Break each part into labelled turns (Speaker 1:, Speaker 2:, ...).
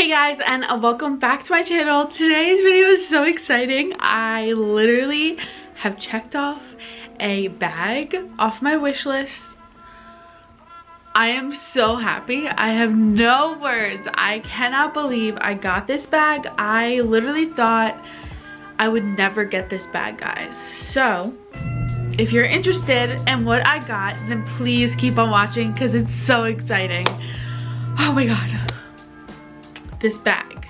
Speaker 1: Hey guys, and welcome back to my channel. Today's video is so exciting. I literally have checked off a bag off my wish list. I am so happy. I have no words. I cannot believe I got this bag. I literally thought I would never get this bag, guys. So if you're interested in what I got, then please keep on watching because it's so exciting. Oh my god. This bag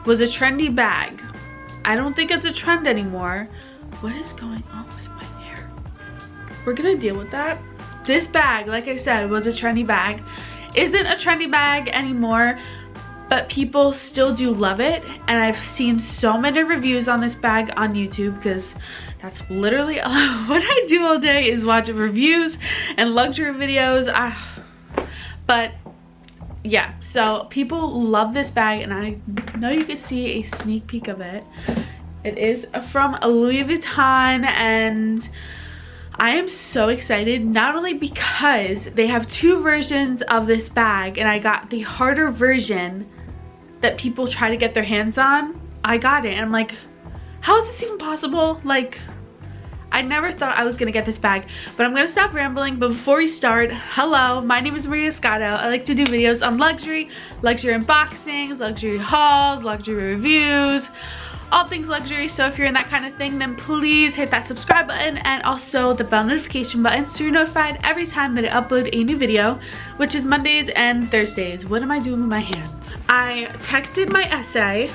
Speaker 1: was a trendy bag. I don't think it's a trend anymore. What is going on with my hair? We're gonna deal with that. This bag, like I said, was a trendy bag. Isn't a trendy bag anymore, but people still do love it. And I've seen so many reviews on this bag on YouTube because that's literally what I do all day is watch reviews and luxury videos. But yeah, so people love this bag, and I know you can see a sneak peek of it. It is from Louis Vuitton, and I am so excited, not only because they have two versions of this bag, and I got the harder version that people try to get their hands on. I got it, and I'm like, how is this even possible? Like, I never thought I was gonna get this bag, but I'm gonna stop rambling. But before we start, hello, my name is Scotto. I like to do videos on luxury unboxings, luxury hauls, luxury reviews, all things luxury. So if you're in that kind of thing, then please hit that subscribe button and also the bell notification button so you're notified every time that I upload a new video, which is Mondays and Thursdays. What am I doing with my hands? I texted my essay,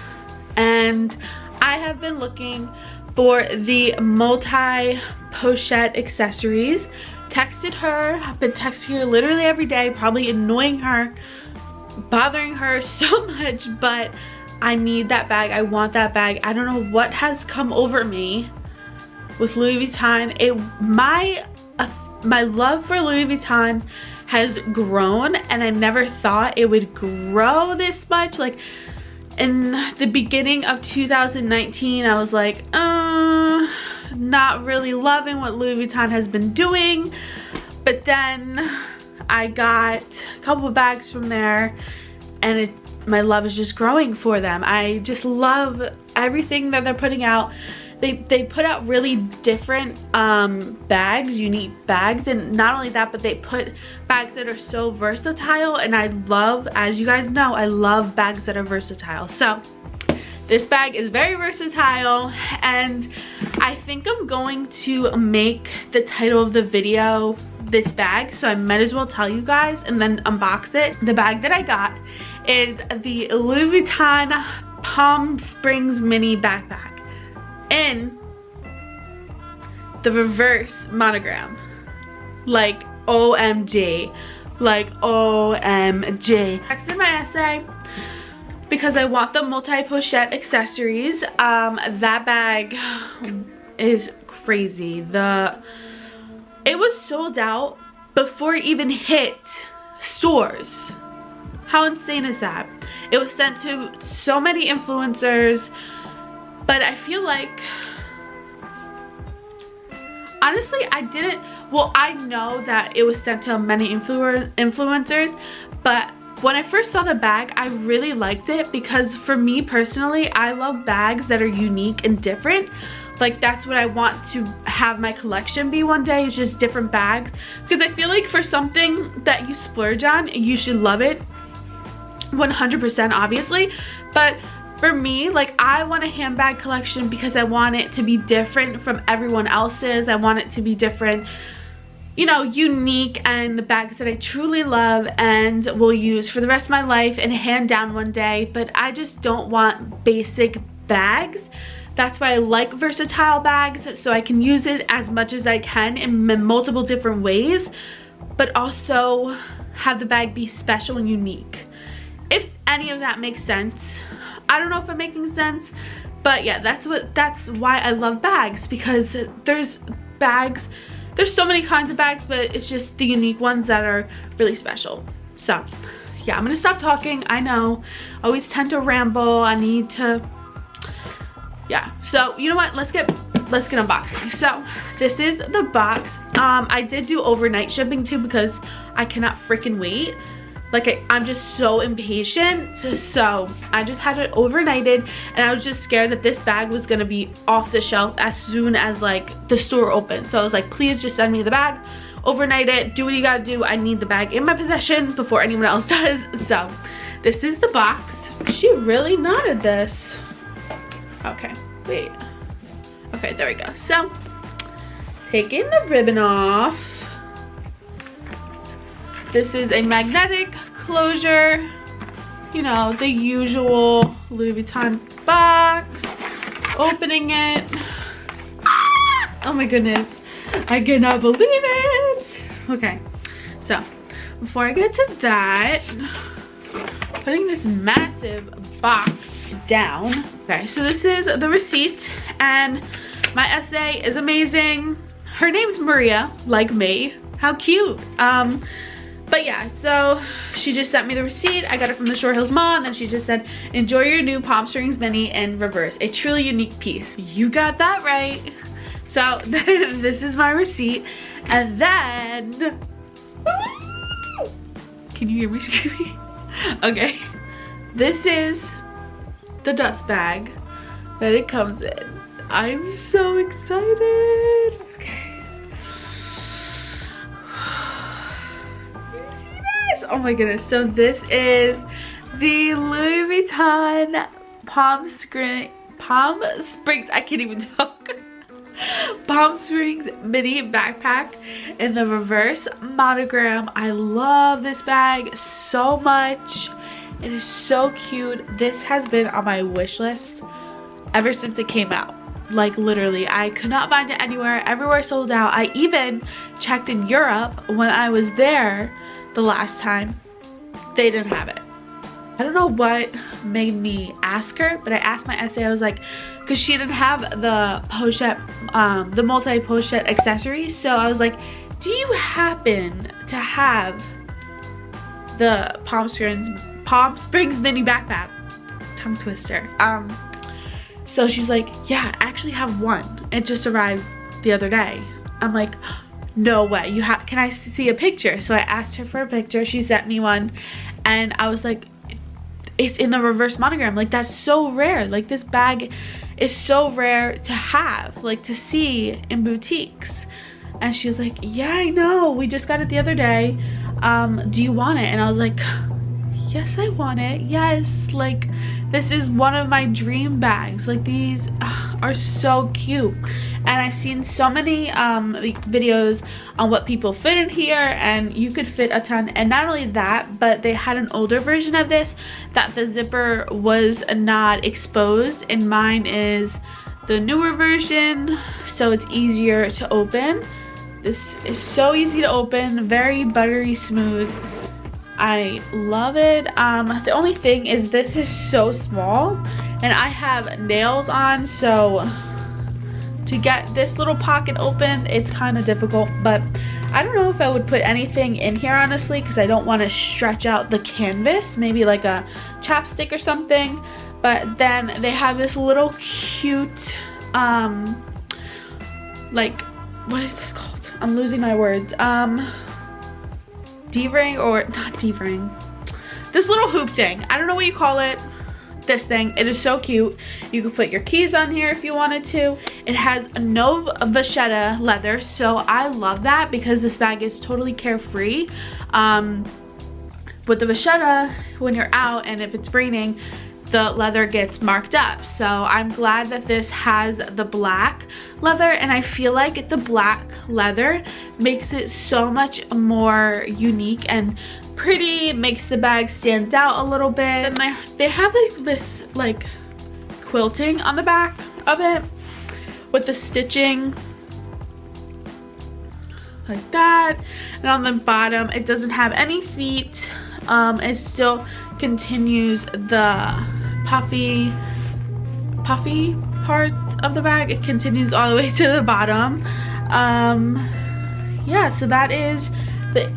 Speaker 1: and I have been looking for the multi-pochette accessories. Texted her, I've been texting her literally every day, probably annoying her, bothering her so much, but I need that bag. I want that bag. I don't know what has come over me with Louis Vuitton. My love for Louis Vuitton has grown, and I never thought it would grow this much. Like, in the beginning of 2019, I was like, not really loving what Louis Vuitton has been doing. But then I got a couple of bags from there, and my love is just growing for them. I just love everything that they're putting out. They put out really different bags, unique bags, and not only that, but they put bags that are so versatile, and I love, as you guys know, I love bags that are versatile. So this bag is very versatile, and I think I'm going to make the title of the video this bag, so I might as well tell you guys and then unbox it. The bag that I got is the Louis Vuitton Palm Springs Mini Backpack in the reverse monogram. Like, OMG. Like, OMG. Texted my essay because I want the multi-pochette accessories. That bag is crazy. It was sold out before it even hit stores. How insane is that? It was sent to so many influencers, but I feel like, honestly, I know that it was sent to many influencers, but when I first saw the bag, I really liked it because for me personally, I love bags that are unique and different. Like, that's what I want to have my collection be one day, is just different bags. Because I feel like for something that you splurge on, you should love it 100%, obviously. But for me, like, I want a handbag collection because I want it to be different from everyone else's. I want it to be different, you know, unique, and the bags that I truly love and will use for the rest of my life and hand down one day. But I just don't want basic bags. That's why I like versatile bags, so I can use it as much as I can in multiple different ways, but also have the bag be special and unique. If any of that makes sense. I don't know if I'm making sense, but yeah, that's why I love bags, because there's so many kinds of bags, but it's just the unique ones that are really special. So yeah, I'm gonna stop talking. I know I always tend to ramble. I need to, yeah, so you know what, let's get unboxing. So this is the box. I did do overnight shipping too because I cannot freaking wait Like I'm just so impatient. So I just had it overnighted, and I was just scared that this bag was gonna be off the shelf as soon as like the store opened. So I was like, please just send me the bag, overnight it, do what you gotta do. I need the bag in my possession before anyone else does. So this is the box. She really knotted this. Okay, wait. Okay, there we go. So taking the ribbon off. This is a magnetic closure, you know, the usual Louis Vuitton box. Opening it. Oh my goodness, I cannot believe it. Okay, so before I get to that, putting this massive box down. Okay, so this is the receipt, and my essay is amazing. Her name's Maria, like me. How cute. But yeah, so she just sent me the receipt. I got it from the Shore Hills Mall, and then she just said, enjoy your new Palm Springs Mini in reverse. A truly unique piece. You got that right. So this is my receipt. And then, can you hear me screaming? Okay. This is the dust bag that it comes in. I'm so excited. Okay. Oh my goodness, so this is the Louis Vuitton Palm Springs, I can't even talk. Palm Springs mini backpack in the reverse monogram. I love this bag so much. It is so cute. This has been on my wish list ever since it came out. Like literally, I could not find it anywhere. Everywhere sold out. I even checked in Europe when I was there the last time. They didn't have it. I don't know what made me ask her, but I asked my essay. I was like, because she didn't have the pochette, the multi-pochette accessories. So I was like, do you happen to have the Palm Springs mini backpack? Tongue twister. So she's like, yeah, I actually have one. It just arrived the other day. I'm like, no way. Can I see a picture? So I asked her for a picture. She sent me one, and I was like, it's in the reverse monogram. Like, that's so rare. Like, this bag is so rare to have, like, to see in boutiques. And she's like, yeah, I know, we just got it the other day. Do you want it? And I was like, yes, I want it. Yes, like, this is one of my dream bags. Like, these are so cute. And I've seen so many videos on what people fit in here, and you could fit a ton. And not only that, but they had an older version of this that the zipper was not exposed, and mine is the newer version, so it's easier to open. This is so easy to open, very buttery smooth. I love it. The only thing is this is so small, and I have nails on, so to get this little pocket open, it's kind of difficult. But I don't know if I would put anything in here, honestly, because I don't want to stretch out the canvas. Maybe like a chapstick or something. But then they have this little cute, like, what is this called? I'm losing my words. D-ring, or not D-ring. This little hoop thing. I don't know what you call it. This thing, it is so cute. You can put your keys on here if you wanted to. It has no vachetta leather, so I love that because this bag is totally carefree. With the vachetta, when you're out and if it's raining, the leather gets marked up. So I'm glad that this has the black leather, and I feel like the black leather makes it so much more unique and pretty, makes the bag stand out a little bit. And they have like this like quilting on the back of it with the stitching like that, and on the bottom it doesn't have any feet. It still continues the puffy parts of the bag. It continues all the way to the bottom. Yeah, so that is the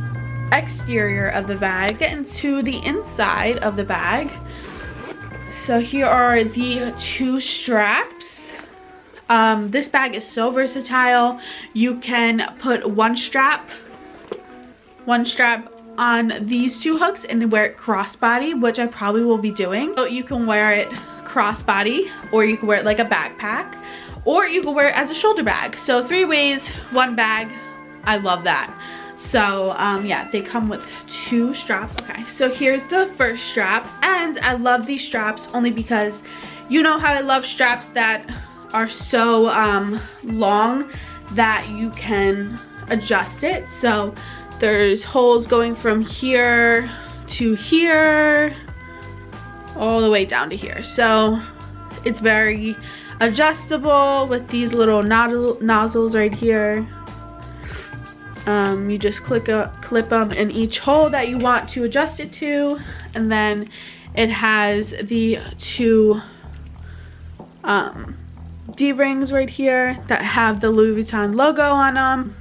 Speaker 1: exterior of the bag. Get into the inside of the bag. So here are the two straps. This bag is so versatile. You can put one strap on these two hooks and wear it crossbody, which I probably will be doing. So you can wear it crossbody, or you can wear it like a backpack, or you can wear it as a shoulder bag. So 3 ways, 1 bag. I love that. So yeah, they come with 2 straps. Okay, so here's the first strap, and I love these straps only because you know how I love straps that are so long that you can adjust it. So there's holes going from here to here all the way down to here. So it's very adjustable with these little nozzles right here. You just clip them in each hole that you want to adjust it to, and then it has the 2 D-rings right here that have the Louis Vuitton logo on them.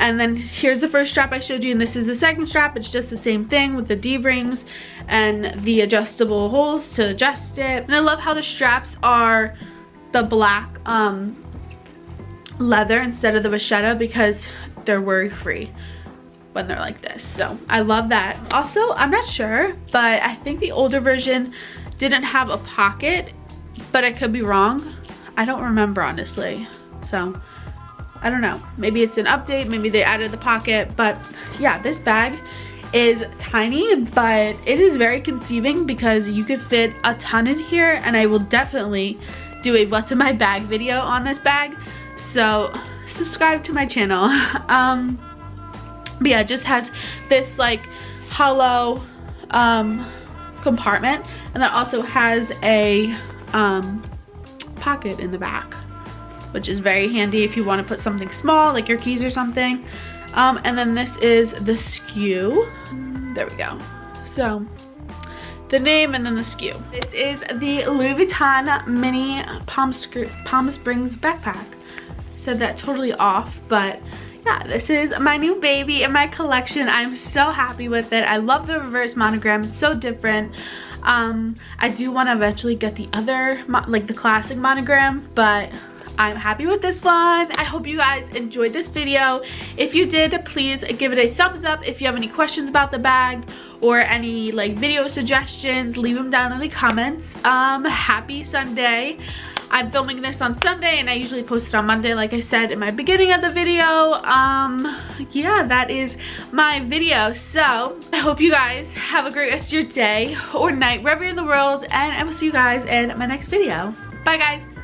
Speaker 1: And then here's the first strap I showed you, and this is the second strap. It's just the same thing with the D-rings and the adjustable holes to adjust it. And I love how the straps are the black leather instead of the vachetta, because they're worry-free when they're like this. So I love that. Also, I'm not sure, but I think the older version didn't have a pocket, but I could be wrong. I don't remember, honestly. So I don't know, maybe it's an update, maybe they added the pocket. But yeah, this bag is tiny, but it is very conceiving because you could fit a ton in here, and I will definitely do a what's in my bag video on this bag. So subscribe to my channel. But yeah, it just has this like hollow compartment, and that also has a pocket in the back, which is very handy if you want to put something small like your keys or something. And then this is the SKU. There we go. So the name and then the SKU. This is the Louis Vuitton mini Palm Springs backpack. Said that totally off, but yeah, this is my new baby in my collection. I'm so happy with it. I love the reverse monogram. It's so different. I do want to eventually get the other, like the classic monogram, but I'm happy with this one. I hope you guys enjoyed this video. If you did, please give it a thumbs up. If you have any questions about the bag or any like video suggestions, leave them down in the comments. Happy Sunday. I'm filming this on Sunday, and I usually post it on Monday, like I said in my beginning of the video. Yeah, that is my video. So I hope you guys have a great rest of your day or night, wherever you're in the world, and I will see you guys in my next video. Bye, guys.